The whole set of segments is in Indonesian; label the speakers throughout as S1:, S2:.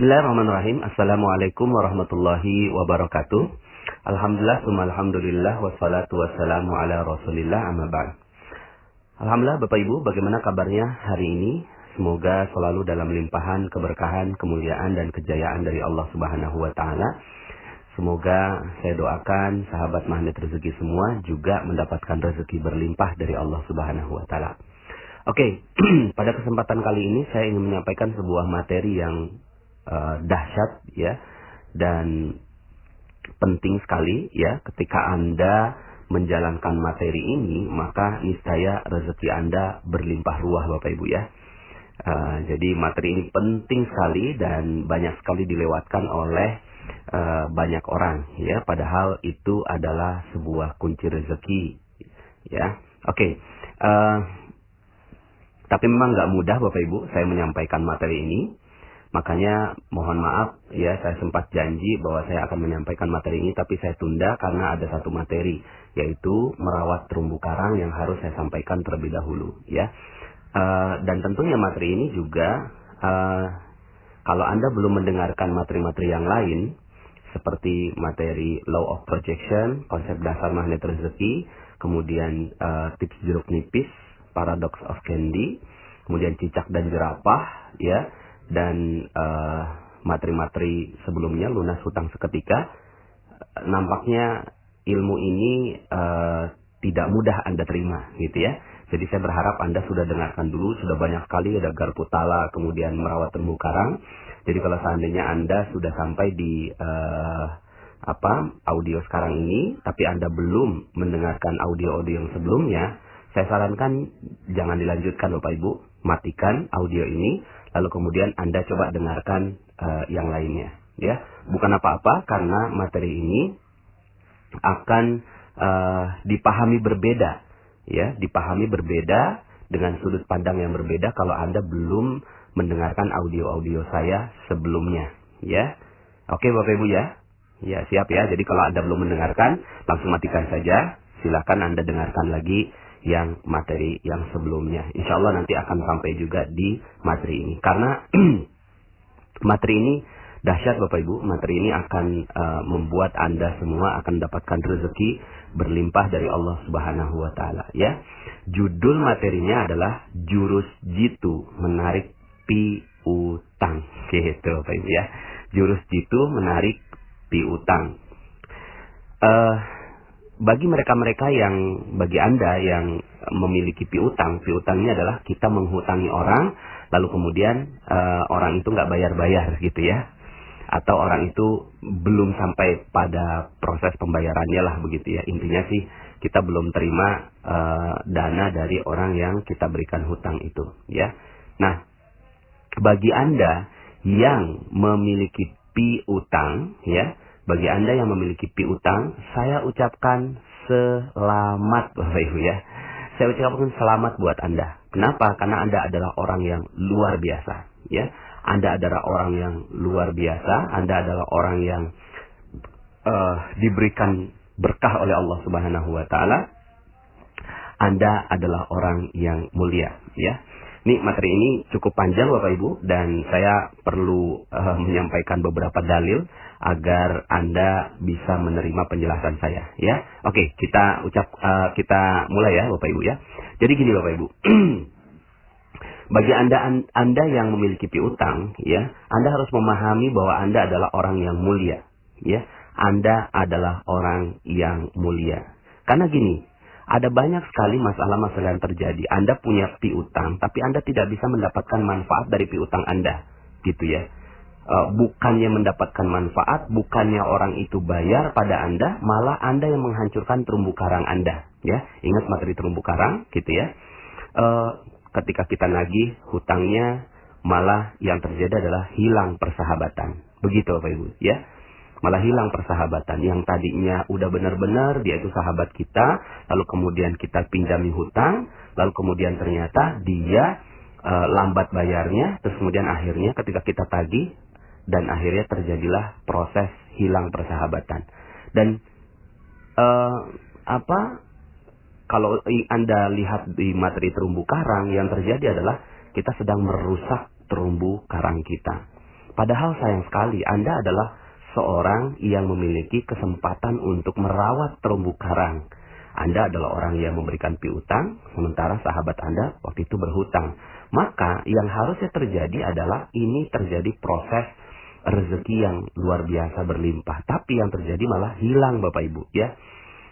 S1: Bismillahirrahmanirrahim. Assalamualaikum warahmatullahi wabarakatuh. Alhamdulillah, alhamdulillah, wassalatu wassalamu ala rasulillah, amma ba'd. Alhamdulillah Bapak Ibu, bagaimana kabarnya hari ini? Semoga selalu dalam limpahan keberkahan, kemuliaan dan kejayaan dari Allah Subhanahu wa taala. Semoga saya doakan sahabat magnet rezeki semua juga mendapatkan rezeki berlimpah dari Allah Subhanahu wa taala. Oke, pada kesempatan kali ini saya ingin menyampaikan sebuah materi yang dahsyat ya, dan penting sekali ya. Ketika Anda menjalankan materi ini, maka niscaya rezeki Anda berlimpah ruah Bapak Ibu ya. Jadi materi ini penting sekali dan banyak sekali dilewatkan oleh banyak orang ya, padahal itu adalah sebuah kunci rezeki ya. Oke, tapi memang nggak mudah Bapak Ibu saya menyampaikan materi ini. Makanya mohon maaf ya, saya sempat janji bahwa saya akan menyampaikan materi ini, tapi saya tunda karena ada satu materi, yaitu merawat terumbu karang yang harus saya sampaikan terlebih dahulu ya. Dan tentunya materi ini juga kalau Anda belum mendengarkan materi-materi yang lain seperti materi Law of Projection, konsep dasar magnet rezeki, kemudian tips jeruk nipis, Paradox of Candy, kemudian cicak dan jerapah ya, dan materi-materi sebelumnya lunas hutang seketika, nampaknya ilmu ini tidak mudah Anda terima gitu ya. Jadi saya berharap Anda sudah dengarkan dulu, sudah banyak sekali ada garpu tala, kemudian merawat terumbu karang. Jadi kalau seandainya Anda sudah sampai di audio sekarang ini, tapi Anda belum mendengarkan audio-audio yang sebelumnya, saya sarankan jangan dilanjutkan Bapak Ibu, matikan audio ini, lalu kemudian Anda coba dengarkan yang lainnya ya. Bukan apa-apa, karena materi ini akan dipahami berbeda ya, dipahami berbeda dengan sudut pandang yang berbeda kalau Anda belum mendengarkan audio-audio saya sebelumnya ya. Oke Bapak Ibu ya. Ya, siap ya. Jadi kalau Anda belum mendengarkan, langsung matikan saja. Silakan Anda dengarkan lagi yang materi yang sebelumnya. Insya Allah nanti akan sampai juga di materi ini. Karena materi ini dahsyat Bapak Ibu. Materi ini akan membuat Anda semua akan mendapatkan rezeki berlimpah dari Allah Subhanahu wa taala ya. Judul materinya adalah jurus jitu menarik piutang. Gitu Bapak Ibu ya. Jurus jitu menarik piutang. Bagi bagi Anda yang memiliki piutang ini adalah kita menghutangi orang, lalu kemudian orang itu nggak bayar-bayar gitu ya, atau orang itu belum sampai pada proses pembayarannya lah begitu ya. Intinya sih kita belum terima dana dari orang yang kita berikan hutang itu ya. Nah, bagi Anda yang memiliki piutang ya, bagi Anda yang memiliki piutang, saya ucapkan selamat Bapak Ibu ya. Saya ucapkan selamat buat Anda. Kenapa? Karena Anda adalah orang yang luar biasa ya. Anda adalah orang yang luar biasa. Anda adalah orang yang diberikan berkah oleh Allah Subhanahu wa taala. Anda adalah orang yang mulia ya. Ini materi ini cukup panjang Bapak Ibu, dan saya perlu menyampaikan beberapa dalil agar Anda bisa menerima penjelasan saya ya. Oke, kita mulai ya Bapak Ibu ya. Jadi gini Bapak Ibu. Bagi Anda yang memiliki piutang ya, Anda harus memahami bahwa Anda adalah orang yang mulia ya. Anda adalah orang yang mulia. Karena gini, ada banyak sekali masalah-masalah yang terjadi. Anda punya piutang, tapi Anda tidak bisa mendapatkan manfaat dari piutang Anda gitu ya. Bukannya mendapatkan manfaat, bukannya orang itu bayar pada Anda, malah Anda yang menghancurkan terumbu karang Anda ya. Ingat materi terumbu karang gitu ya. Ketika kita nagih hutangnya, malah yang terjadi adalah hilang persahabatan. Begitu Bapak Ibu ya. Malah hilang persahabatan. Yang tadinya udah benar-benar dia itu sahabat kita, lalu kemudian kita pinjami hutang, lalu kemudian ternyata dia lambat bayarnya, terus kemudian akhirnya ketika kita tagih, dan akhirnya terjadilah proses hilang persahabatan. Dan kalau Anda lihat di materi terumbu karang, yang terjadi adalah kita sedang merusak terumbu karang kita. Padahal sayang sekali Anda adalah seorang yang memiliki kesempatan untuk merawat terumbu karang. Anda adalah orang yang memberikan piutang, sementara sahabat Anda waktu itu berhutang. Maka yang harusnya terjadi adalah ini terjadi proses rezeki yang luar biasa berlimpah. Tapi yang terjadi malah hilang Bapak Ibu ya.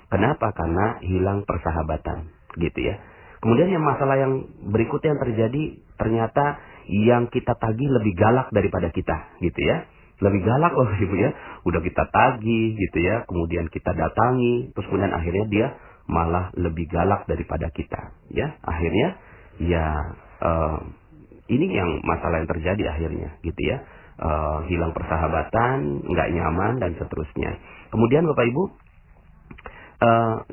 S1: Kenapa? Karena hilang persahabatan gitu ya. Kemudian yang masalah yang berikutnya yang terjadi, ternyata yang kita tagih lebih galak daripada kita gitu ya. Lebih galak loh Ibu ya. Udah kita tagih gitu ya, kemudian kita datangi, terus kemudian akhirnya dia malah lebih galak daripada kita ya. Akhirnya ya ini yang masalah yang terjadi akhirnya gitu ya. Hilang persahabatan, nggak nyaman dan seterusnya. Kemudian Bapak Ibu,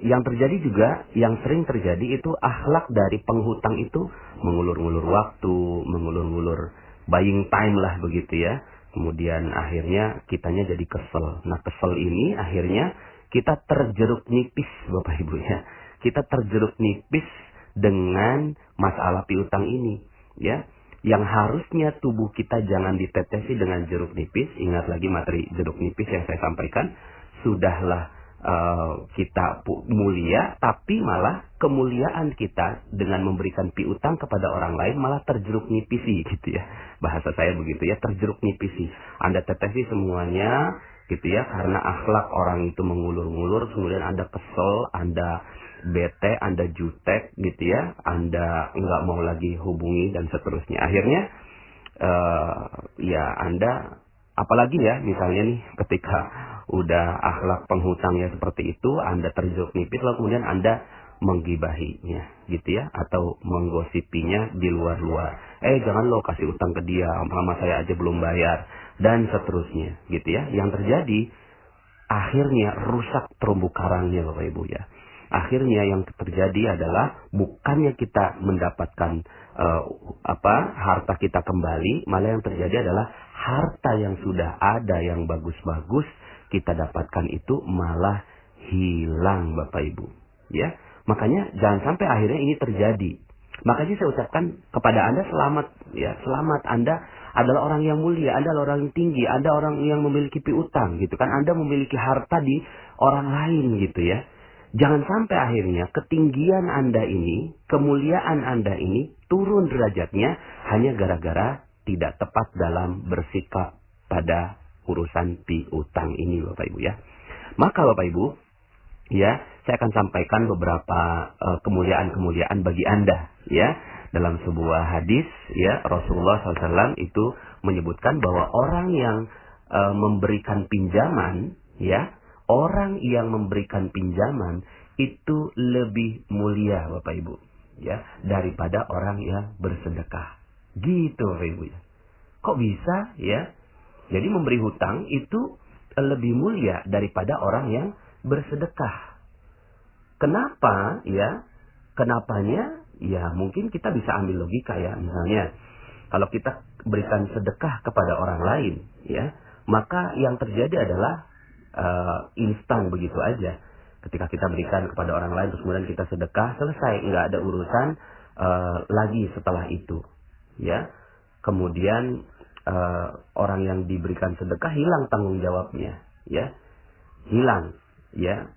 S1: yang terjadi juga, yang sering terjadi itu akhlak dari penghutang itu mengulur-ngulur waktu, mengulur-ngulur buying time lah begitu ya. Kemudian akhirnya kitanya jadi kesel. Nah kesel ini akhirnya kita terjeruk nipis Bapak Ibu ya. Kita terjeruk nipis dengan masalah piutang ini ya. Yang harusnya tubuh kita jangan ditetesi dengan jeruk nipis. Ingat lagi materi jeruk nipis yang saya sampaikan. Sudahlah kita mulia, tapi malah kemuliaan kita dengan memberikan piutang kepada orang lain malah terjeruk nipisi gitu ya. Bahasa saya begitu ya, terjeruk nipisi. Anda tetesi semuanya gitu ya, karena akhlak orang itu mengulur-ngulur, kemudian Anda kesel, Anda bete, Anda jutek gitu ya, Anda nggak mau lagi hubungi dan seterusnya. Akhirnya ya Anda, apalagi ya misalnya nih ketika udah akhlak penghutangnya seperti itu, Anda terjeruk nipis lalu kemudian Anda menggibahinya gitu ya, atau menggosipinya di luar-luar. Jangan lo kasih utang ke dia, sama saya aja belum bayar dan seterusnya gitu ya. Yang terjadi akhirnya rusak terumbu karangnya Bapak Ibu ya. Akhirnya yang terjadi adalah bukannya kita mendapatkan harta kita kembali, malah yang terjadi adalah harta yang sudah ada yang bagus-bagus kita dapatkan itu malah hilang Bapak Ibu ya. Makanya jangan sampai akhirnya ini terjadi. Makanya saya ucapkan kepada Anda selamat ya, selamat. Anda adalah orang yang mulia, Anda adalah orang yang tinggi, Anda orang yang memiliki piutang gitu kan. Anda memiliki harta di orang lain gitu ya. Jangan sampai akhirnya ketinggian Anda ini, kemuliaan Anda ini turun derajatnya hanya gara-gara tidak tepat dalam bersikap pada urusan piutang ini Bapak Ibu ya. Maka Bapak Ibu ya, saya akan sampaikan beberapa kemuliaan-kemuliaan bagi Anda ya. Dalam sebuah hadis ya, Rasulullah SAW itu menyebutkan bahwa orang yang memberikan pinjaman ya, orang yang memberikan pinjaman itu lebih mulia Bapak Ibu ya, daripada orang yang bersedekah. Gitu Bapak Ibu ya. Kok bisa ya? Jadi memberi hutang itu lebih mulia daripada orang yang bersedekah. Kenapa ya? Kenapanya? Ya mungkin kita bisa ambil logika ya. Misalnya kalau kita berikan sedekah kepada orang lain ya, maka yang terjadi adalah instan begitu aja. Ketika kita berikan kepada orang lain terus kemudian kita sedekah, selesai, nggak ada urusan lagi setelah itu ya. Kemudian orang yang diberikan sedekah hilang tanggung jawabnya ya, hilang ya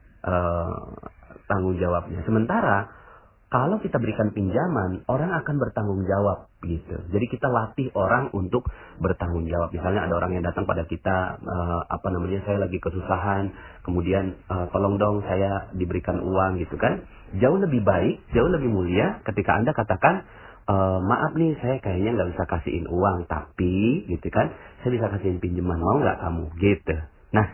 S1: tanggung jawabnya. Sementara kalau kita berikan pinjaman, orang akan bertanggung jawab gitu. Jadi kita latih orang untuk bertanggung jawab. Misalnya ada orang yang datang pada kita, saya lagi kesusahan, kemudian tolong dong saya diberikan uang gitu kan. Jauh lebih baik, jauh lebih mulia ketika Anda katakan, maaf nih saya kayaknya nggak bisa kasihin uang, tapi gitu kan, saya bisa kasihin pinjaman, mau nggak kamu gitu. Nah,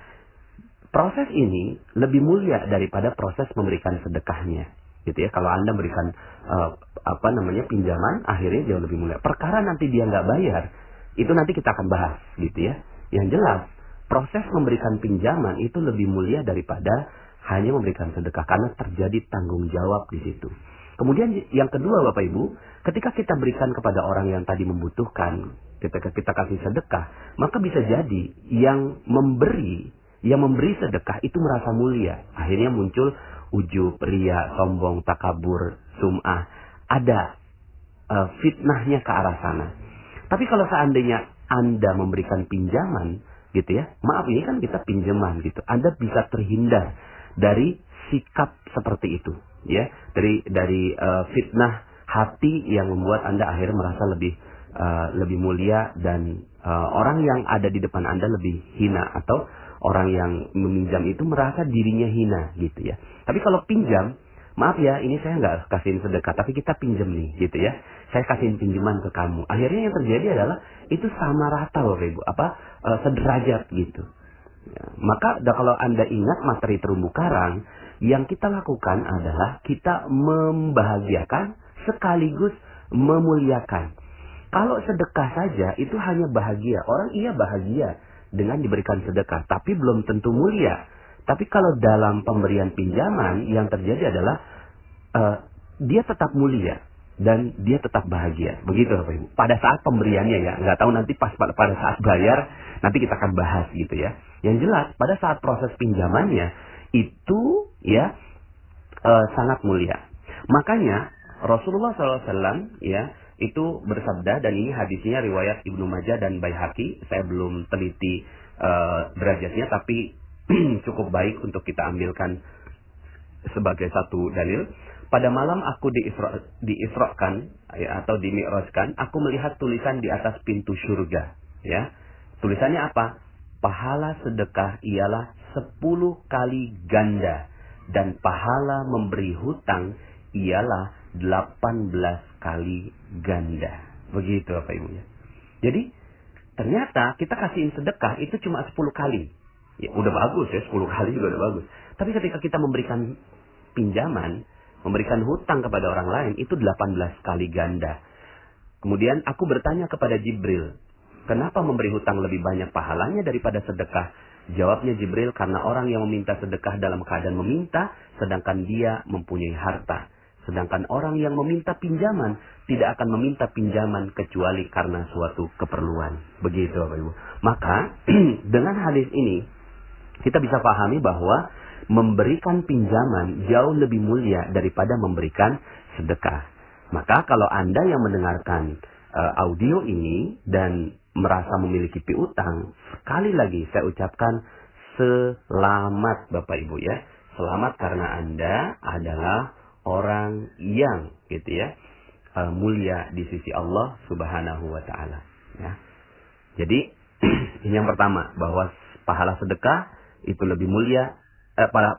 S1: proses ini lebih mulia daripada proses memberikan sedekahnya. Gitu ya, kalau Anda berikan pinjaman, akhirnya jauh lebih mulia. Perkara nanti dia nggak bayar, itu nanti kita akan bahas gitu ya. Yang jelas proses memberikan pinjaman itu lebih mulia daripada hanya memberikan sedekah, karena terjadi tanggung jawab di situ. Kemudian yang kedua Bapak Ibu, ketika kita berikan kepada orang yang tadi membutuhkan, ketika kita kasih sedekah, maka bisa jadi yang memberi sedekah itu merasa mulia. Akhirnya muncul ujub, ria, sombong, takabur, sum'ah. Ada fitnahnya ke arah sana. Tapi kalau seandainya Anda memberikan pinjaman, gitu ya, maaf ini kan kita pinjaman gitu, Anda bisa terhindar dari sikap seperti itu, ya, dari fitnah hati yang membuat Anda akhirnya merasa lebih mulia dan orang yang ada di depan Anda lebih hina, atau orang yang meminjam itu merasa dirinya hina gitu ya. Tapi kalau pinjam, maaf ya, ini saya nggak kasihin sedekah, tapi kita pinjam nih gitu ya. Saya kasihin pinjaman ke kamu. Akhirnya yang terjadi adalah itu sama rata loh Ibu, sederajat gitu. Ya, maka kalau Anda ingat materi terumbu karang, yang kita lakukan adalah kita membahagiakan sekaligus memuliakan. Kalau sedekah saja itu hanya bahagia. Orang iya bahagia dengan diberikan sedekah, tapi belum tentu mulia. Tapi kalau dalam pemberian pinjaman, yang terjadi adalah dia tetap mulia dan dia tetap bahagia. Begitu Bapak Ibu. Pada saat pemberiannya ya, nggak tahu nanti pada saat bayar, nanti kita akan bahas gitu ya. Yang jelas pada saat proses pinjamannya itu ya sangat mulia. Makanya Rasulullah SAW ya itu bersabda, dan ini hadisnya riwayat Ibnu Majah dan Baihaqi. Saya belum teliti derajatnya, tapi cukup baik untuk kita ambilkan sebagai satu dalil. Pada malam aku diisrokan ya, atau dimi'rajkan, aku melihat tulisan di atas pintu surga. Ya, tulisannya apa? Pahala sedekah ialah 10 kali ganda, dan pahala memberi hutang ialah 18 kali ganda. Begitu Bapak Ibu ya. Jadi ternyata kita kasihin sedekah itu cuma 10 kali. Ya udah bagus ya, 10 kali juga udah bagus. Tapi ketika kita memberikan pinjaman, memberikan hutang kepada orang lain, itu 18 kali ganda. Kemudian aku bertanya kepada Jibril, kenapa memberi hutang lebih banyak pahalanya daripada sedekah? Jawabnya Jibril, karena orang yang meminta sedekah dalam keadaan meminta, sedangkan dia mempunyai harta. Sedangkan orang yang meminta pinjaman tidak akan meminta pinjaman kecuali karena suatu keperluan. Begitu Bapak Ibu. Maka dengan hadis ini kita bisa pahami bahwa memberikan pinjaman jauh lebih mulia daripada memberikan sedekah. Maka kalau Anda yang mendengarkan audio ini dan merasa memiliki piutang, sekali lagi saya ucapkan selamat Bapak Ibu ya. Selamat karena Anda adalah orang yang gitu ya mulia di sisi Allah Subhanahu wa taala ya. Jadi ini yang pertama, bahwa pahala sedekah itu lebih mulia,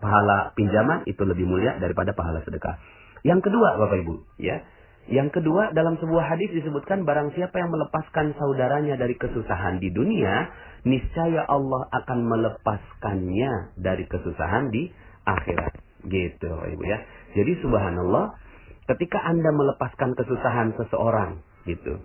S1: pahala pinjaman itu lebih mulia daripada pahala sedekah. Yang kedua Bapak Ibu ya. Yang kedua, dalam sebuah hadis disebutkan, barang siapa yang melepaskan saudaranya dari kesusahan di dunia, niscaya Allah akan melepaskannya dari kesusahan di akhirat. Gitu Ibu ya. Jadi subhanallah, ketika Anda melepaskan kesusahan seseorang gitu.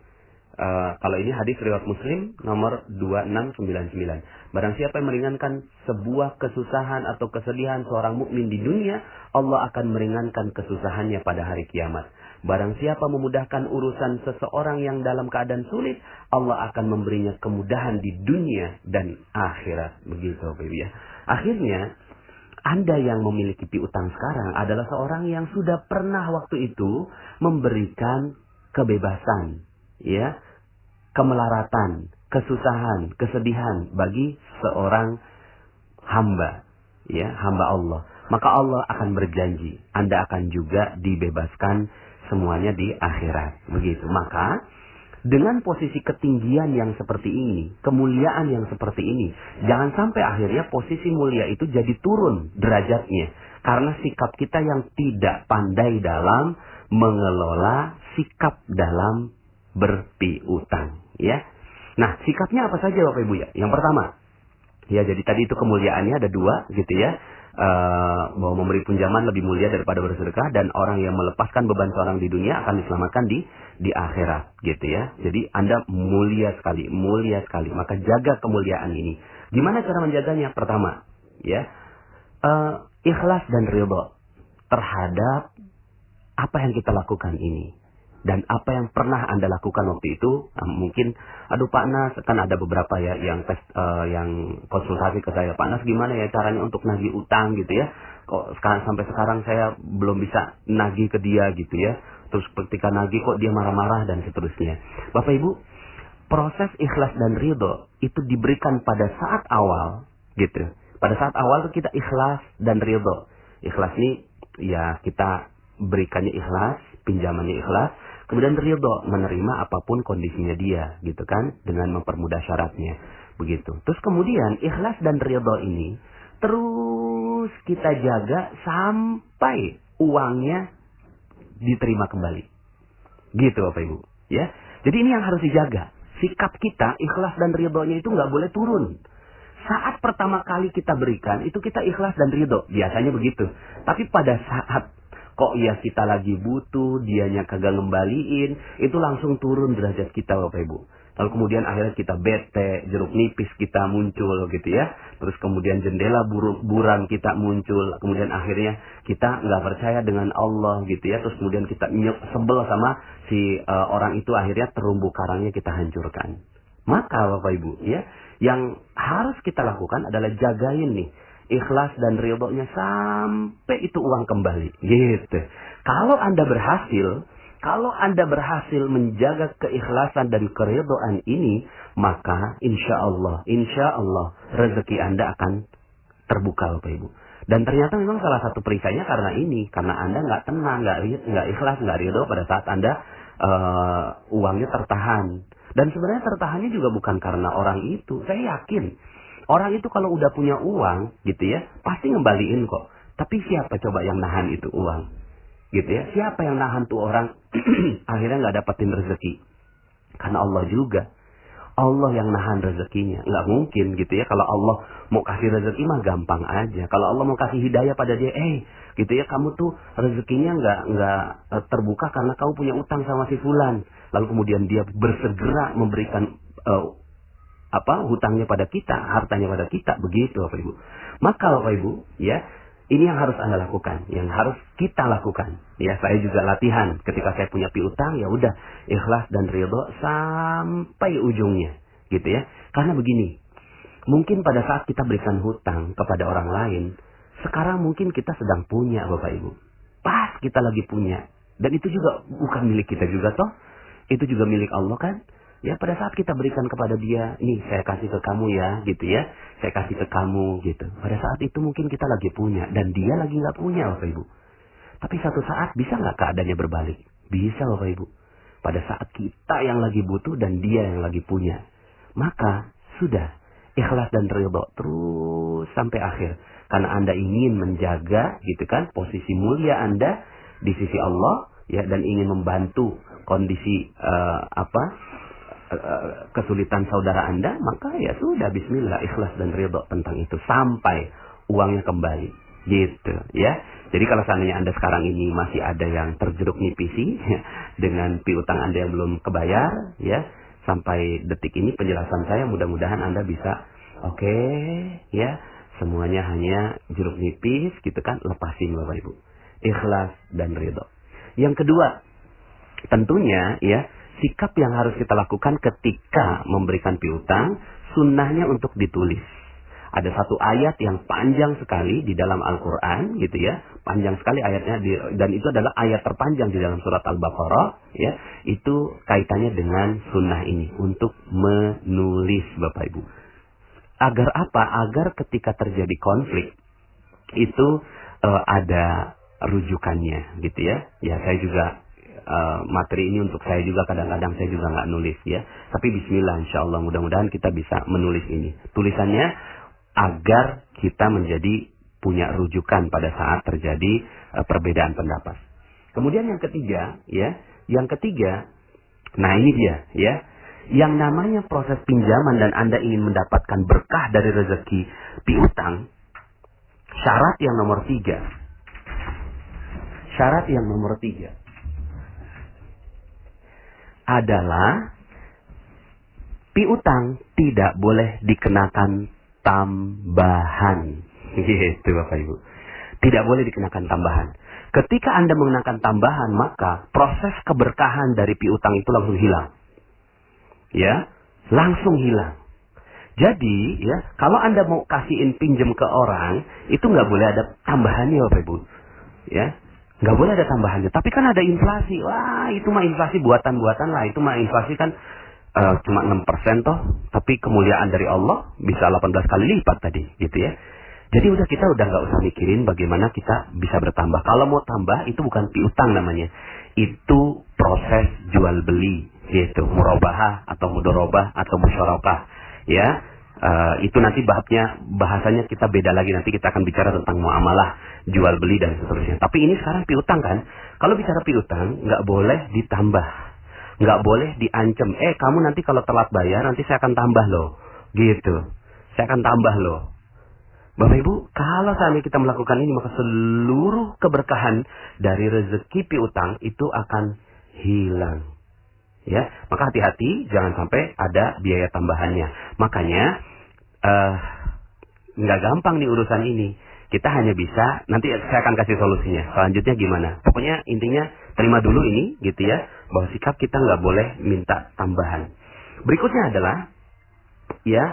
S1: Kalau ini hadis riwayat Muslim nomor 2699. Barang siapa yang meringankan sebuah kesusahan atau kesedihan seorang mukmin di dunia, Allah akan meringankan kesusahannya pada hari kiamat. Barang siapa memudahkan urusan seseorang yang dalam keadaan sulit, Allah akan memberinya kemudahan di dunia dan akhirat. Begitu Bapak Ibu ya. Akhirnya Anda yang memiliki piutang sekarang adalah seorang yang sudah pernah waktu itu memberikan kebebasan, ya, kemelaratan, kesusahan, kesedihan bagi seorang hamba, ya, hamba Allah. Maka Allah akan berjanji, Anda akan juga dibebaskan semuanya di akhirat. Begitu. Maka dengan posisi ketinggian yang seperti ini, kemuliaan yang seperti ini, jangan sampai akhirnya posisi mulia itu jadi turun derajatnya. Karena sikap kita yang tidak pandai dalam mengelola sikap dalam berpiutang. Ya. Nah, sikapnya apa saja Bapak Ibu ya? Yang pertama, ya jadi tadi itu kemuliaannya ada dua gitu ya. Bahwa memberi pinjaman lebih mulia daripada bersedekah, dan orang yang melepaskan beban seorang di dunia akan diselamatkan di akhirat gitu ya. Jadi Anda mulia sekali. Maka jaga kemuliaan ini. Gimana cara menjaganya? Pertama, ya, ikhlas dan ridha terhadap apa yang kita lakukan ini. Dan apa yang pernah Anda lakukan waktu itu, mungkin, aduh Pak Nas, kan ada beberapa ya yang konsultasi ke saya, Pak Nas gimana ya caranya untuk nagih utang gitu ya, kok sampai sekarang saya belum bisa nagih ke dia gitu ya, terus ketika nagih kok dia marah-marah dan seterusnya. Bapak Ibu, proses ikhlas dan ridho itu diberikan pada saat awal, gitu. Pada saat awal tuh kita ikhlas dan ridho. Ikhlas ini ya kita berikannya ikhlas, pinjamannya ikhlas, kemudian ridho menerima apapun kondisinya dia, gitu kan, dengan mempermudah syaratnya, begitu. Terus kemudian ikhlas dan ridho ini terus kita jaga sampai uangnya diterima kembali. Gitu Bapak Ibu, ya. Jadi ini yang harus dijaga. Sikap kita, ikhlas dan ridhonya itu nggak boleh turun. Saat pertama kali kita berikan, itu kita ikhlas dan ridho. Biasanya begitu. Tapi pada saat kok ya kita lagi butuh, dianya kagak ngembaliin, itu langsung turun derajat kita Bapak Ibu. Lalu kemudian akhirnya kita bete, jeruk nipis kita muncul gitu ya. Terus kemudian jendela buram kita muncul. Kemudian akhirnya kita nggak percaya dengan Allah gitu ya. Terus kemudian kita sebel sama si orang itu, akhirnya terumbu karangnya kita hancurkan. Maka Bapak Ibu ya, yang harus kita lakukan adalah jagain nih ikhlas dan ridhonya sampai itu uang kembali gitu. Kalau Anda berhasil menjaga keikhlasan dan keridhaan ini, maka insya Allah rezeki Anda akan terbuka Bapak Ibu. Dan ternyata memang salah satu perisainya karena ini, karena Anda nggak tenang, nggak ikhlas, nggak ridho pada saat Anda uangnya tertahan. Dan sebenarnya tertahannya juga bukan karena orang itu. Saya yakin orang itu kalau udah punya uang gitu ya, pasti ngembaliin kok. Tapi siapa coba yang nahan itu uang? Gitu ya. Siapa yang nahan tuh orang akhirnya nggak dapetin rezeki? Karena Allah juga. Allah yang nahan rezekinya. Nggak mungkin gitu ya. Kalau Allah mau kasih rezeki mah gampang aja. Kalau Allah mau kasih hidayah pada dia, gitu ya, kamu tuh rezekinya nggak terbuka karena kamu punya utang sama si fulan. Lalu kemudian dia bersegera memberikan hutangnya pada kita, hartanya pada kita, begitu Bapak Ibu. Maka Bapak Ibu, ya, ini yang harus Anda lakukan, yang harus kita lakukan. Ya, saya juga latihan ketika saya punya piutang, ya udah ikhlas dan ridho sampai ujungnya, gitu ya. Karena begini, mungkin pada saat kita berikan hutang kepada orang lain, sekarang mungkin kita sedang punya Bapak Ibu. Pas kita lagi punya, dan itu juga bukan milik kita juga toh, itu juga milik Allah kan. Ya, pada saat kita berikan kepada dia, nih saya kasih ke kamu ya, gitu ya. Saya kasih ke kamu, gitu. Pada saat itu mungkin kita lagi punya, dan dia lagi nggak punya, Bapak Ibu. Tapi satu saat bisa nggak keadaannya berbalik? Bisa, Bapak Ibu. Pada saat kita yang lagi butuh dan dia yang lagi punya. Maka, sudah. Ikhlas dan ridho terus sampai akhir. Karena Anda ingin menjaga, gitu kan, posisi mulia Anda di sisi Allah, ya, dan ingin membantu kondisi, kesulitan saudara Anda, maka ya sudah, bismillah, ikhlas dan ridho tentang itu sampai uangnya kembali, gitu ya. Jadi kalau seandainya Anda sekarang ini masih ada yang terjeruk nipisi ya, dengan piutang Anda yang belum kebayar, ya, sampai detik ini penjelasan saya mudah-mudahan Anda bisa oke, ya, semuanya hanya jeruk nipis gitu kan, lepasin Bapak Ibu, ikhlas dan ridho. Yang kedua, tentunya ya, sikap yang harus kita lakukan ketika memberikan piutang, sunnahnya untuk ditulis. Ada satu ayat yang panjang sekali di dalam Al-Quran, gitu ya. Panjang sekali ayatnya, dan itu adalah ayat terpanjang di dalam surat Al-Baqarah, ya. Itu kaitannya dengan sunnah ini, untuk menulis Bapak Ibu. Agar apa? Agar ketika terjadi konflik, itu ada rujukannya, gitu ya. Ya, saya juga materi ini untuk saya juga, kadang-kadang saya juga nggak nulis ya, tapi bismillah, insya Allah mudah-mudahan kita bisa menulis ini, tulisannya agar kita menjadi punya rujukan pada saat terjadi perbedaan pendapat. Kemudian yang ketiga, nah ini dia ya, yang namanya proses pinjaman dan Anda ingin mendapatkan berkah dari rezeki piutang, syarat yang nomor 3 adalah piutang tidak boleh dikenakan tambahan. Gitu Bapak Ibu. Tidak boleh dikenakan tambahan. Ketika Anda mengenakan tambahan, maka proses keberkahan dari piutang itu langsung hilang. Ya, langsung hilang. Jadi, ya, kalau Anda mau kasihin pinjam ke orang, itu nggak boleh ada tambahannya Bapak Ibu. Ya, nggak boleh ada tambahannya. Tapi kan ada inflasi. Wah, itu mah inflasi buatan-buatan lah. Itu mah inflasi kan cuma 6% toh, tapi kemuliaan dari Allah bisa 18 kali lipat tadi, gitu ya. Jadi kita udah nggak usah mikirin bagaimana kita bisa bertambah. Kalau mau tambah itu bukan piutang namanya, itu proses jual beli, gitu, murabahah atau mudorobah atau musyarakah, ya. Itu nanti bahasanya kita beda lagi, nanti kita akan bicara tentang muamalah, jual beli dan seterusnya. Tapi ini sekarang piutang kan? Kalau bicara piutang nggak boleh ditambah, nggak boleh diancam. Kamu nanti kalau telat bayar nanti saya akan tambah loh, gitu. Saya akan tambah loh. Bapak Ibu, kalau seandainya kita melakukan ini, maka seluruh keberkahan dari rezeki piutang itu akan hilang. Ya, maka hati-hati jangan sampai ada biaya tambahannya. Makanya nggak gampang nih urusan ini. Kita hanya bisa, nanti saya akan kasih solusinya. Selanjutnya gimana? Pokoknya intinya terima dulu ini, gitu ya, bahwa sikap kita nggak boleh minta tambahan. Berikutnya adalah, ya,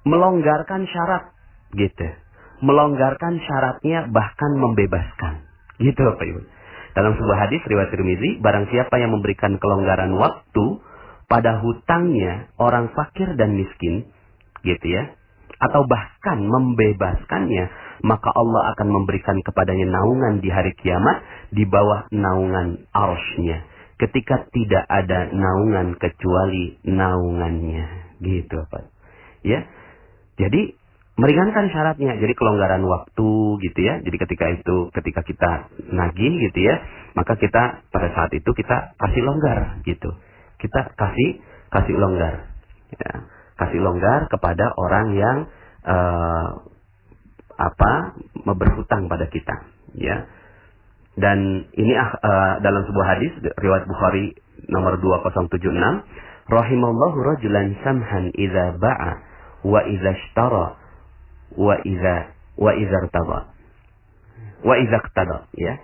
S1: melonggarkan syarat, gitu. Melonggarkan syaratnya bahkan membebaskan, gitu Bapak Ibu. Dalam sebuah hadis riwayat Tirmizi, barang siapa yang memberikan kelonggaran waktu pada hutangnya orang fakir dan miskin, gitu ya, atau bahkan membebaskannya, maka Allah akan memberikan kepadanya naungan di hari kiamat di bawah naungan arsy-Nya, ketika tidak ada naungan kecuali naungannya, gitu Pak. Ya. Jadi meringankan syaratnya, jadi kelonggaran waktu, gitu ya. Jadi ketika kita nagih, gitu ya, maka kita pada saat itu kita kasih longgar, gitu. Kita kasih longgar, ya. Kasih longgar kepada orang yang berhutang pada kita, ya. Dan ini dalam sebuah hadis riwayat Bukhari nomor 2076, rahimallahu rajulan samhan idza ba'a wa idza ishtara wa idza irtada, ya.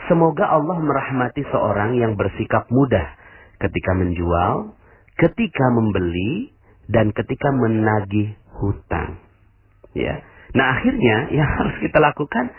S1: Semoga Allah merahmati seorang yang bersikap mudah ketika menjual, ketika membeli, dan ketika menagih hutang, ya. Nah, akhirnya yang harus kita lakukan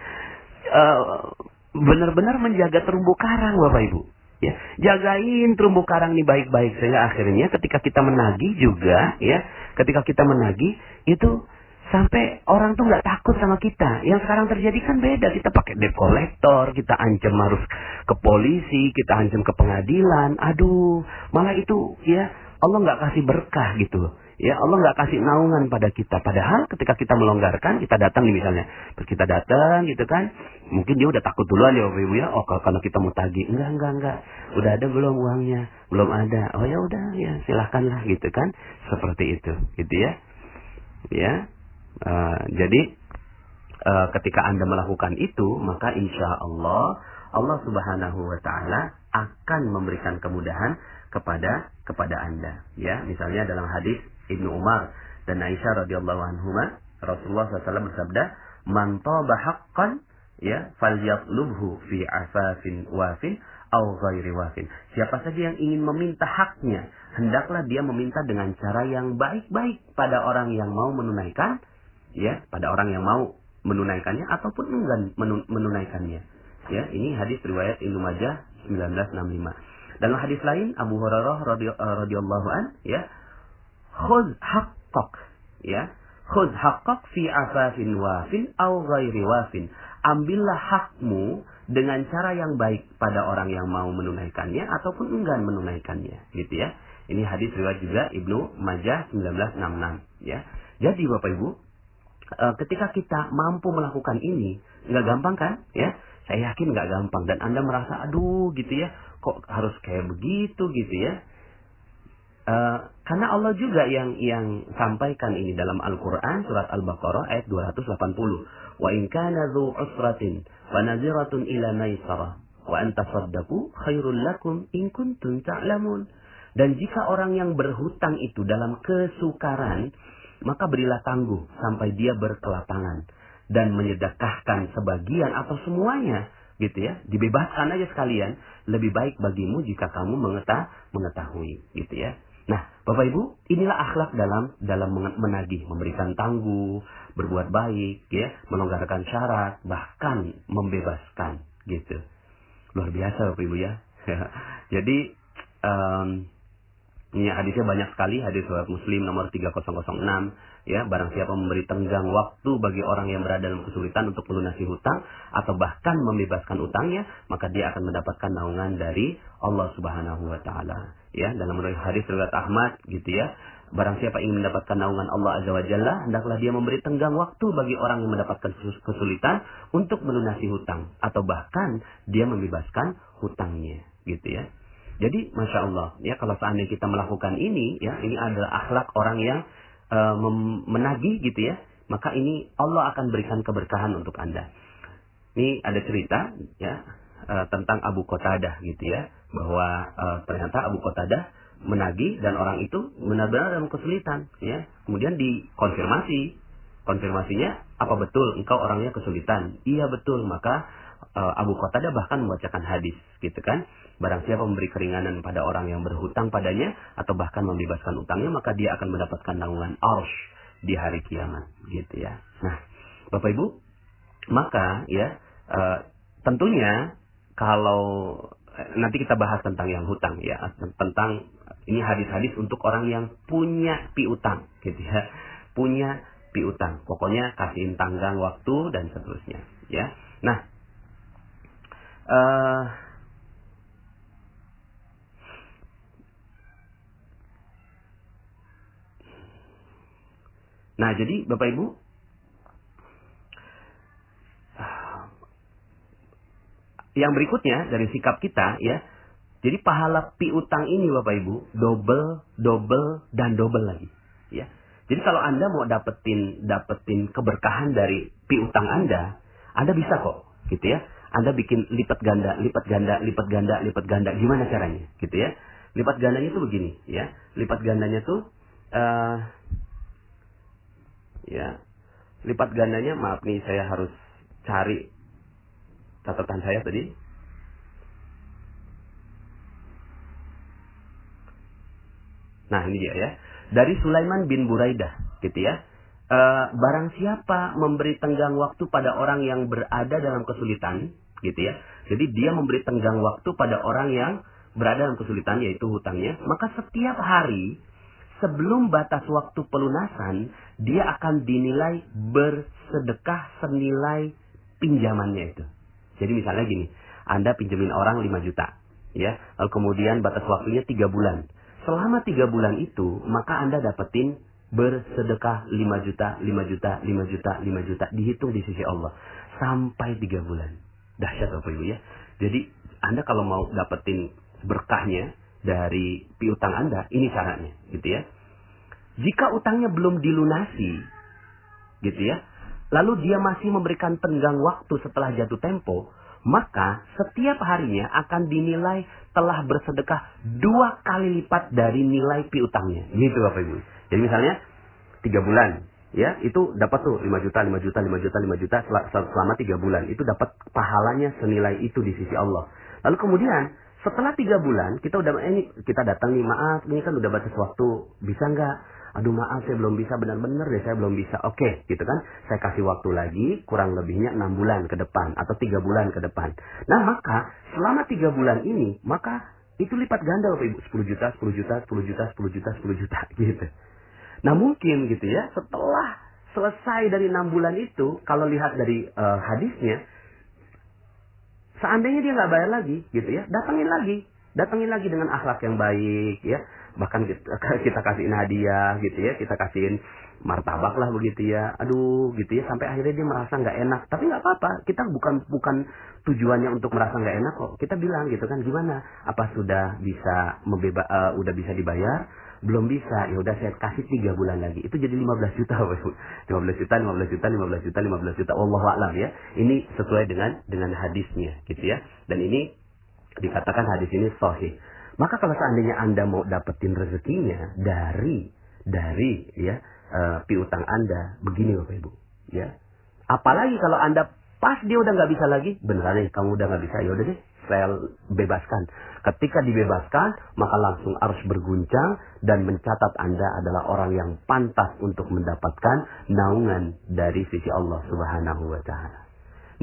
S1: benar-benar menjaga terumbu karang, Bapak Ibu. Ya, jagain terumbu karang ini baik-baik, sehingga akhirnya ketika kita menagih juga, ya, ketika kita menagih itu sampai orang tuh nggak takut sama kita. Yang sekarang terjadi kan beda, kita pakai debt collector, kita ancam harus ke polisi, kita ancam ke pengadilan. Aduh, malah itu, ya, Allah nggak kasih berkah gitu loh. Ya, Allah nggak kasih naungan pada kita. Padahal ketika kita melonggarkan, kita datang nih misalnya. Terus kita datang gitu kan. Mungkin dia udah takut duluan ya Bapak Ibu ya. Oh, kalau kita mau tagih. Enggak. Udah ada belum uangnya? Belum ada. Oh ya udah ya, silahkanlah gitu kan. Seperti itu gitu ya. Ya. Jadi ketika Anda melakukan itu, maka insya Allah Subhanahu wa Ta'ala akan memberikan kemudahan kepada Anda, ya. Misalnya dalam hadis Ibnu Umar dan Aisyah radhiyallahu anhuma, Rasulullah SAW bersabda, "Man taba haqqan, ya, falyatlubhu fi afafin wafin aw ghairi wafin." Siapa saja yang ingin meminta haknya, hendaklah dia meminta dengan cara yang baik-baik pada orang yang mau menunaikan, ya, pada orang yang mau menunaikannya ataupun enggan menunaikannya. Ya, ini hadis riwayat Ibnu Majah 1965. Dalam hadis lain Abu Hurairah radhiyallahu an, ya, khudz haqqak, ya, khudz haqqak fi afafin wafin aw ghairi wafin. Ambillah hakmu dengan cara yang baik pada orang yang mau menunaikannya ataupun enggan menunaikannya, gitu ya. Ini hadis riwayat juga Ibnu Majah 1966, ya. Jadi Bapak Ibu, ketika kita mampu melakukan ini, nggak gampang kan, ya? Saya yakin nggak gampang, dan Anda merasa aduh gitu ya, kok harus kayak begitu gitu ya. Karena Allah juga yang sampaikan ini dalam Al-Quran surat Al-Baqarah ayat 280. Wa in kana dzu usratin wa nadhiratun ila maisarah wa an tasaddaqu khairul lakum in kuntum ta'lamun. Dan jika orang yang berhutang itu dalam kesukaran, maka berilah tangguh sampai dia berkelapangan dan menyedekahkan sebagian atau semuanya, gitu ya. Dibebaskan aja sekalian, lebih baik bagimu jika kamu mengetahui, gitu ya. Nah, Bapak Ibu, inilah akhlak dalam menagih, memberikan tangguh, berbuat baik, ya, melonggarkan syarat, bahkan membebaskan, gitu. Luar biasa Bapak Ibu ya. Jadi ini hadisnya banyak sekali, hadis riwayat Muslim nomor 3006, ya, barang siapa memberi tenggang waktu bagi orang yang berada dalam kesulitan untuk melunasi hutang atau bahkan membebaskan utangnya, maka dia akan mendapatkan naungan dari Allah Subhanahu wa taala. Ya, dalam hadis riwayat Ahmad gitu ya. Barang siapa ingin mendapatkan naungan Allah Azza wa Jalla, hendaklah dia memberi tenggang waktu bagi orang yang mendapatkan kesulitan untuk melunasi hutang atau bahkan dia membebaskan hutangnya, gitu ya. Jadi Masya Allah, ya, kalau seandainya kita melakukan ini, ya, ini adalah akhlak orang yang menagih gitu ya, maka ini Allah akan berikan keberkahan untuk Anda. Ini ada cerita ya tentang Abu Qatadah gitu ya, bahwa ternyata Abu Qatadah menagih dan orang itu benar-benar dalam kesulitan ya. Kemudian dikonfirmasi. Konfirmasinya, apa betul engkau orangnya kesulitan? Iya betul. Maka Abu Qatadah bahkan membacakan hadis gitu kan. Barang siapa memberi keringanan pada orang yang berhutang padanya atau bahkan membebaskan utangnya, maka dia akan mendapatkan naungan arsy di hari kiamat gitu ya. Nah, Bapak Ibu, maka ya tentunya kalau nanti kita bahas tentang yang hutang ya, tentang ini hadis-hadis untuk orang yang punya piutang gitu ya. Punya piutang. Pokoknya kasihin tanggang waktu dan seterusnya ya. Nah, jadi Bapak Ibu, yang berikutnya dari sikap kita ya. Jadi pahala piutang ini Bapak Ibu double dan double lagi ya. Jadi kalau Anda mau dapetin keberkahan dari piutang Anda bisa kok gitu ya. Anda bikin lipat ganda. Gimana caranya gitu ya? Lipat gandanya tuh begini ya. Lipat gandanya tuh lipat gandanya, maaf nih saya harus cari catatan saya tadi. Nah ini dia ya. Dari Sulaiman bin Buraidah gitu ya. Barang siapa memberi tenggang waktu pada orang yang berada dalam kesulitan gitu ya. Jadi dia memberi tenggang waktu pada orang yang berada dalam kesulitan, yaitu hutangnya, maka setiap hari sebelum batas waktu pelunasan, dia akan dinilai bersedekah senilai pinjamannya itu. Jadi misalnya gini, Anda pinjemin orang 5 juta, ya, lalu kemudian batas waktunya 3 bulan. Selama 3 bulan itu, maka Anda dapetin bersedekah 5 juta, 5 juta, 5 juta, 5 juta, dihitung di sisi Allah sampai 3 bulan. Dahsyat Bapak Ibu ya. Jadi Anda kalau mau dapetin berkahnya dari piutang Anda, ini caranya, gitu ya. Jika utangnya belum dilunasi, gitu ya, lalu dia masih memberikan tenggang waktu setelah jatuh tempo, maka setiap harinya akan dinilai telah bersedekah 2 kali lipat dari nilai piutangnya. Gitu Bapak Ibu. Jadi misalnya 3 bulan, ya, itu dapat tuh 5 juta, 5 juta, 5 juta, 5 juta selama 3 bulan. Itu dapat pahalanya senilai itu di sisi Allah. Lalu kemudian setelah 3 bulan, kita datang nih, maaf, ini kan udah batas waktu, bisa nggak? Aduh maaf, saya belum bisa, benar-benar deh, saya belum bisa. Oke, gitu kan? Saya kasih waktu lagi, kurang lebihnya 6 bulan ke depan, atau 3 bulan ke depan. Nah, maka, selama 3 bulan ini, maka itu lipat ganda Bapak Ibu, 10 juta, 10 juta, 10 juta, 10 juta, 10 juta, gitu. Nah, mungkin gitu ya, setelah selesai dari 6 bulan itu, kalau lihat dari hadisnya, seandainya dia nggak bayar lagi, gitu ya, datangin lagi dengan akhlak yang baik, ya. Bahkan kita kasihin hadiah, gitu ya, kita kasihin martabak lah begitu ya. Aduh, gitu ya, sampai akhirnya dia merasa nggak enak. Tapi nggak apa-apa, kita bukan tujuannya untuk merasa nggak enak kok. Kita bilang gitu kan, gimana? Apa sudah bisa udah bisa dibayar? Belum bisa, ya udah saya kasih 3 bulan lagi. Itu jadi 15 juta, 15 juta, 15 juta, 15 juta, 15 juta. Wallahu a'lam ya. Ini sesuai dengan hadisnya, gitu ya. Dan ini dikatakan hadis ini sahih. Maka kalau seandainya Anda mau dapetin rezekinya dari ya piutang Anda, begini Bapak Ibu, ya. Apalagi kalau Anda pas dia udah nggak bisa lagi, beneran nih kamu udah nggak bisa, ya udah deh, saya bebaskan. Ketika dibebaskan, maka langsung harus berguncang dan mencatat Anda adalah orang yang pantas untuk mendapatkan naungan dari sisi Allah Subhanahu wa taala.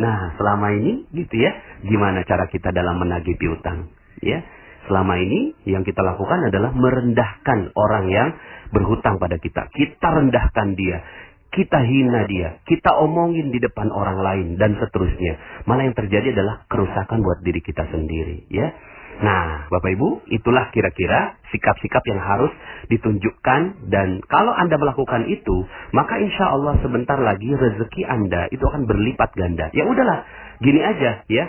S1: Nah, selama ini gitu ya, gimana cara kita dalam menagih piutang? ya. Selama ini yang kita lakukan adalah merendahkan orang yang berhutang pada kita. Kita rendahkan dia, kita hina dia, kita omongin di depan orang lain dan seterusnya. Malah yang terjadi adalah kerusakan buat diri kita sendiri, ya. Nah, Bapak Ibu, itulah kira-kira sikap-sikap yang harus ditunjukkan, dan kalau Anda melakukan itu, maka insya Allah sebentar lagi rezeki Anda itu akan berlipat ganda. Ya udahlah, gini aja ya.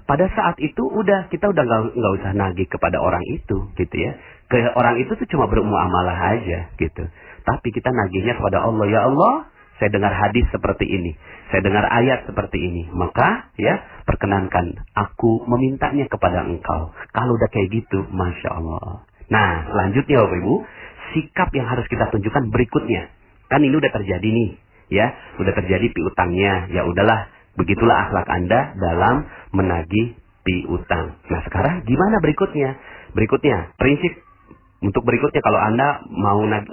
S1: Pada saat itu kita udah nggak usah nagih kepada orang itu, gitu ya. Ke orang itu tuh cuma bermuamalah aja, gitu. Tapi kita nagihnya kepada Allah. Ya Allah, saya dengar hadis seperti ini, saya dengar ayat seperti ini, maka ya perkenankan aku memintanya kepada Engkau. Kalau udah kayak gitu, Masya Allah. Nah, selanjutnya Bapak Ibu, sikap yang harus kita tunjukkan berikutnya. Kan ini udah terjadi nih, ya, udah terjadi piutangnya. Ya udahlah, begitulah akhlak Anda dalam menagih piutang. Nah, sekarang gimana berikutnya? Berikutnya, prinsip untuk berikutnya kalau Anda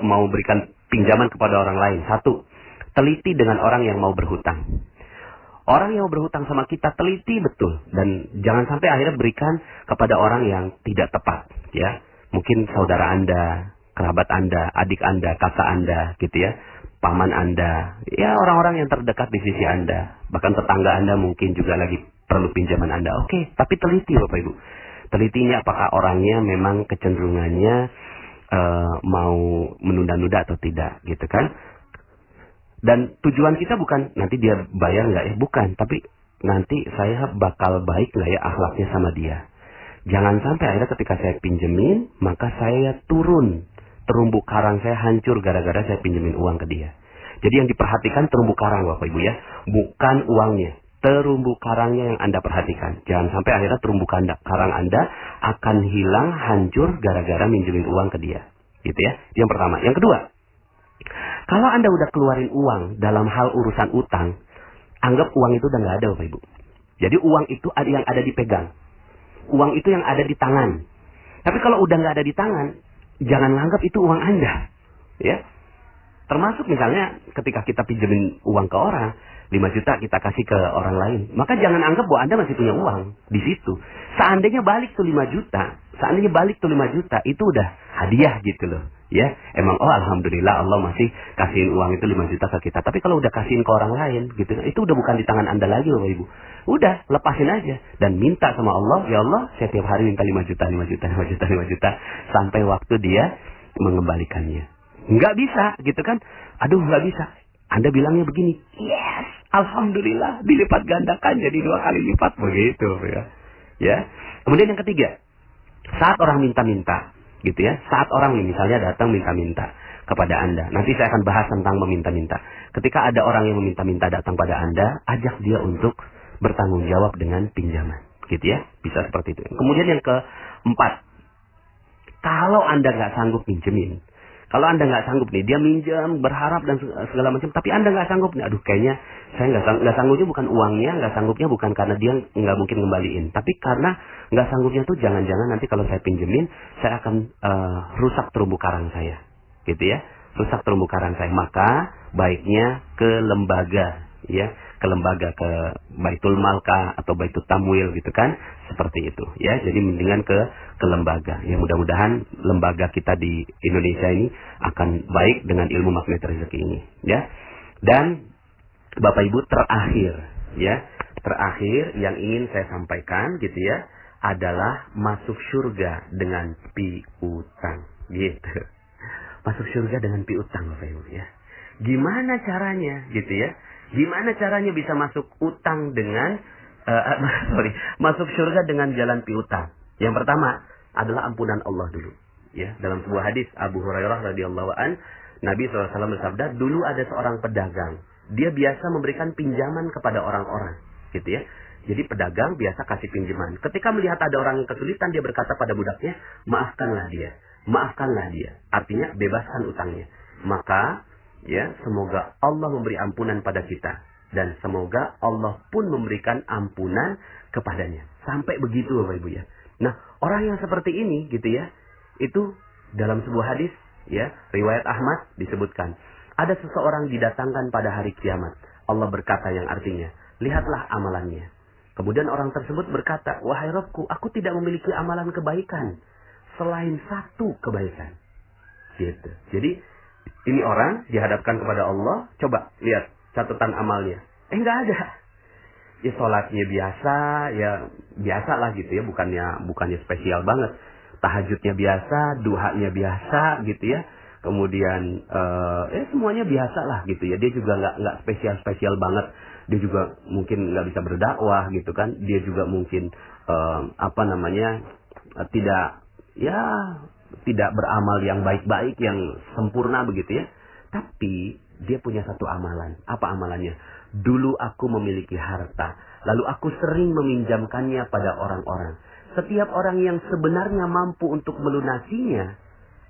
S1: mau berikan pinjaman kepada orang lain. Satu, teliti dengan orang yang mau berhutang. Orang yang mau berhutang sama kita teliti betul, dan jangan sampai akhirnya berikan kepada orang yang tidak tepat, ya. Mungkin saudara Anda, kerabat Anda, adik Anda, kakak Anda, gitu ya, paman Anda, ya orang-orang yang terdekat di sisi Anda, bahkan tetangga Anda mungkin juga lagi perlu pinjaman Anda. Oke, tapi teliti Bapak Ibu. Telitinya apakah orangnya memang kecenderungannya mau menunda-nunda atau tidak, gitu kan? Dan tujuan kita bukan nanti dia bayar nggak ya, bukan. Tapi nanti saya bakal baik nggak ya akhlaknya sama dia. Jangan sampai akhirnya ketika saya pinjemin, maka saya turun. Terumbu karang saya hancur gara-gara saya pinjemin uang ke dia. Jadi yang diperhatikan terumbu karang Bapak Ibu ya. Bukan uangnya. Terumbu karangnya yang Anda perhatikan. Jangan sampai akhirnya terumbu karang Anda akan hilang, hancur gara-gara minjemin uang ke dia. Gitu ya. Yang pertama. Yang kedua. Kalau Anda udah keluarin uang dalam hal urusan utang, anggap uang itu udah nggak ada Bapak Ibu. Jadi uang itu ada yang ada dipegang. Uang itu yang ada di tangan. Tapi kalau udah nggak ada di tangan, jangan anggap itu uang Anda. Ya. Termasuk misalnya ketika kita pinjemin uang ke orang, 5 juta kita kasih ke orang lain. Maka jangan anggap bahwa Anda masih punya uang di situ. Seandainya balik tuh 5 juta, itu udah hadiah gitu loh. Ya, emang alhamdulillah Allah masih kasihin uang itu 5 juta ke kita. Tapi kalau udah kasihin ke orang lain gitu, itu udah bukan di tangan Anda lagi Bapak Ibu. Udah, lepasin aja dan minta sama Allah, ya Allah, saya tiap hari minta 5 juta sampai waktu dia mengembalikannya. Nggak bisa gitu kan? Aduh, nggak bisa. Anda bilangnya begini, yes, alhamdulillah dilipat gandakan jadi 2 kali lipat begitu ya. Ya. Kemudian yang ketiga, saat orang minta-minta gitu ya. Saat orang misalnya datang minta-minta kepada Anda. Nanti saya akan bahas tentang meminta-minta. Ketika ada orang yang meminta-minta datang pada Anda, ajak dia untuk bertanggung jawab dengan pinjaman. Gitu ya. Bisa seperti itu. Kemudian yang keempat, kalau Anda nggak sanggup pinjemin, kalau Anda nggak sanggup nih, dia minjam, berharap dan segala macam, tapi Anda nggak sanggup nih, aduh kayaknya saya nggak sanggupnya bukan uangnya, nggak sanggupnya bukan karena dia nggak mungkin ngembaliin, tapi karena nggak sanggupnya tuh jangan-jangan nanti kalau saya pinjemin, saya akan rusak terumbu karang saya, gitu ya, rusak terumbu karang saya. Maka baiknya ke lembaga, ya, ke Baitul Malka atau Baitul Tamwil gitu kan, seperti itu ya. Jadi mendingan ke lembaga. Ya mudah-mudahan lembaga kita di Indonesia ini akan baik dengan ilmu magnet rezeki ini ya. Dan Bapak Ibu, terakhir yang ingin saya sampaikan gitu ya, adalah masuk surga dengan piutang gitu. Masuk surga dengan piutang Bapak Ibu ya. Gimana caranya gitu ya? Gimana caranya bisa masuk utang dengan masuk surga dengan jalan piutang? Yang pertama adalah ampunan Allah dulu. Ya, dalam sebuah hadis Abu Hurairah radhiyallahu an, Nabi SAW bersabda, dulu ada seorang pedagang. Dia biasa memberikan pinjaman kepada orang-orang, gitu ya. Jadi pedagang biasa kasih pinjaman. Ketika melihat ada orang yang kesulitan, dia berkata pada budaknya, maafkanlah dia. Artinya bebaskan utangnya. Maka ya, semoga Allah memberi ampunan pada kita. Dan semoga Allah pun memberikan ampunan kepadanya. Sampai begitu Bapak Ibu ya. Nah, orang yang seperti ini gitu ya, itu dalam sebuah hadis ya, riwayat Ahmad disebutkan, ada seseorang didatangkan pada hari kiamat. Allah berkata yang artinya, lihatlah amalannya. Kemudian orang tersebut berkata, wahai Rabbku, aku tidak memiliki amalan kebaikan selain satu kebaikan. Gitu. Jadi ini orang dihadapkan kepada Allah, coba lihat catatan amalnya. Nggak ada. Ya sholatnya biasa, ya biasa lah gitu ya, bukannya spesial banget. Tahajudnya biasa, duhanya biasa gitu ya. Kemudian semuanya biasa lah gitu ya. Dia juga nggak spesial banget. Dia juga mungkin nggak bisa berdakwah gitu kan. Dia juga mungkin tidak beramal yang baik-baik, yang sempurna begitu ya. Tapi dia punya satu amalan. Apa amalannya? Dulu aku memiliki harta, lalu aku sering meminjamkannya pada orang-orang. Setiap orang yang sebenarnya mampu untuk melunasinya,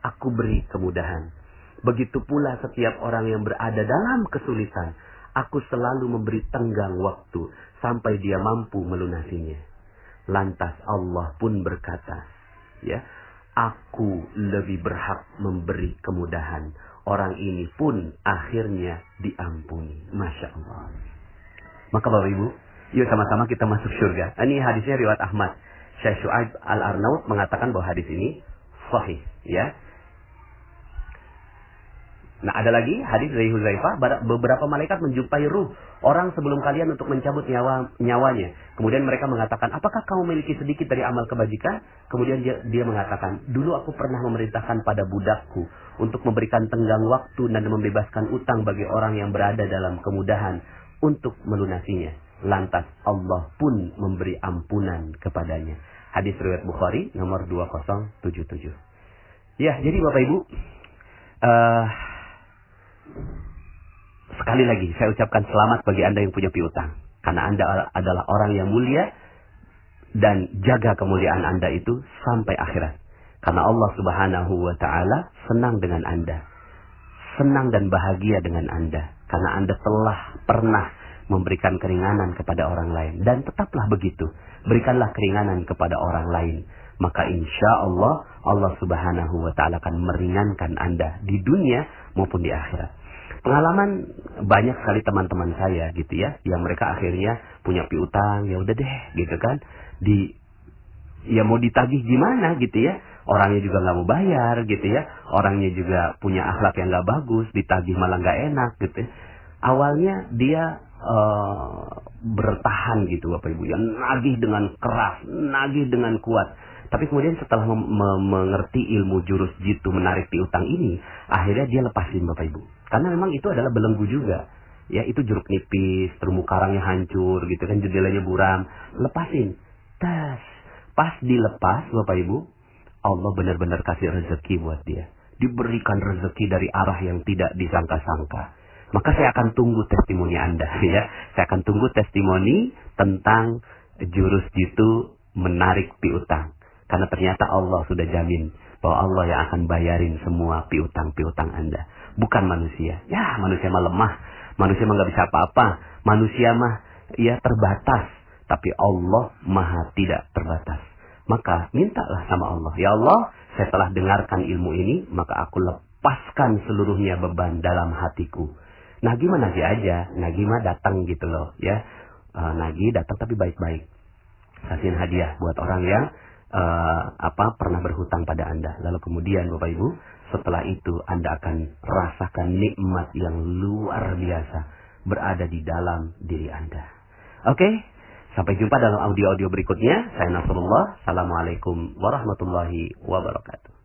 S1: aku beri kemudahan. Begitu pula setiap orang yang berada dalam kesulitan, aku selalu memberi tenggang waktu sampai dia mampu melunasinya. Lantas Allah pun berkata, ya, aku lebih berhak memberi kemudahan. Orang ini pun akhirnya diampuni. Masya Allah. Maka Bapak Ibu, yuk sama-sama kita masuk surga. Ini hadisnya riwayat Ahmad. Syekh Syuaib Al-Arnaud mengatakan bahwa hadis ini sahih. Ya. Nah, ada lagi hadis dari Huzaifah, beberapa malaikat menjumpai ruh orang sebelum kalian untuk mencabut nyawanya. Kemudian mereka mengatakan, apakah kamu memiliki sedikit dari amal kebajikan? Kemudian dia mengatakan, dulu aku pernah memerintahkan pada budakku untuk memberikan tenggang waktu dan membebaskan utang bagi orang yang berada dalam kemudahan untuk melunasinya. Lantas Allah pun memberi ampunan kepadanya. Hadis riwayat Bukhari nomor 2077. Ya, jadi Bapak Ibu, sekali lagi saya ucapkan selamat bagi Anda yang punya piutang. Karena Anda adalah orang yang mulia dan jaga kemuliaan Anda itu sampai akhirat. Karena Allah Subhanahu wa Ta'ala senang dengan Anda. Senang dan bahagia dengan Anda. Karena Anda telah pernah memberikan keringanan kepada orang lain. Dan tetaplah begitu. Berikanlah keringanan kepada orang lain. Maka insya Allah, Allah Subhanahu wa Ta'ala akan meringankan Anda di dunia maupun di akhirat. Pengalaman banyak sekali teman-teman saya gitu ya, yang mereka akhirnya punya piutang, ya udah deh gitu kan, ya mau ditagih gimana gitu ya, orangnya juga nggak mau bayar gitu ya, orangnya juga punya akhlak yang nggak bagus, ditagih malah nggak enak gitu. Awalnya dia bertahan gitu Bapak Ibu, ya nagih dengan keras, nagih dengan kuat. Tapi kemudian setelah mengerti ilmu jurus jitu menarik piutang ini, akhirnya dia lepasin Bapak Ibu. Karena memang itu adalah belenggu juga. Ya, itu jeruk nipis, terumbu karangnya hancur gitu kan, jendelanya buram. Lepasin. Tas. Pas dilepas Bapak Ibu, Allah benar-benar kasih rezeki buat dia. Diberikan rezeki dari arah yang tidak disangka-sangka. Maka saya akan tunggu testimoni Anda ya. Saya akan tunggu testimoni tentang jurus jitu menarik piutang. Karena ternyata Allah sudah jamin bahwa Allah yang akan bayarin semua piutang-piutang Anda. Bukan manusia. Ya, manusia mah lemah. Manusia mah nggak bisa apa-apa. Manusia mah ya terbatas. Tapi Allah maha tidak terbatas. Maka mintalah sama Allah. Ya Allah, saya telah dengarkan ilmu ini. Maka aku lepaskan seluruhnya beban dalam hatiku. Nagih mah nagih aja. Nagih mah datang gitu loh. Ya, nagih datang tapi baik-baik. Kasihin hadiah buat orang yang pernah berhutang pada Anda. Lalu kemudian Bapak Ibu, setelah itu Anda akan rasakan nikmat yang luar biasa berada di dalam diri Anda. Oke, sampai jumpa dalam audio-audio berikutnya. Saya Nasrullah. Assalamualaikum warahmatullahi wabarakatuh.